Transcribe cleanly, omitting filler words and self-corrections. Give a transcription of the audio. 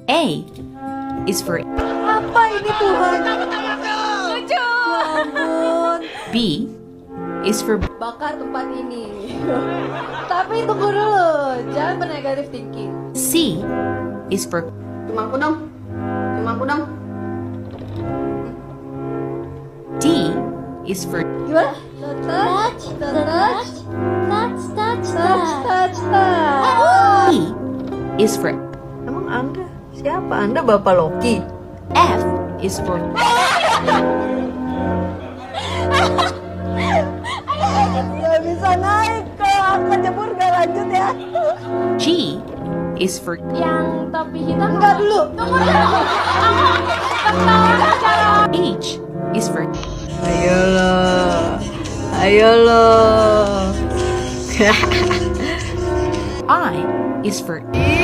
A is for Apa ini Tuhan? Lucu. Ampun. B is for Bakar tempat ini. Tapi tunggu dulu, jangan bernegatif thinking. C is for Cuma dong. D is for Gimana? Touch. E is for Emang Anda siapa? Anda Bapak Loki? F is for Gak bisa naik kalau angkat jebur gak lanjut ya. G is for Yang topi hitam. Enggak dulu. H is for Ayolah. I is for Ih,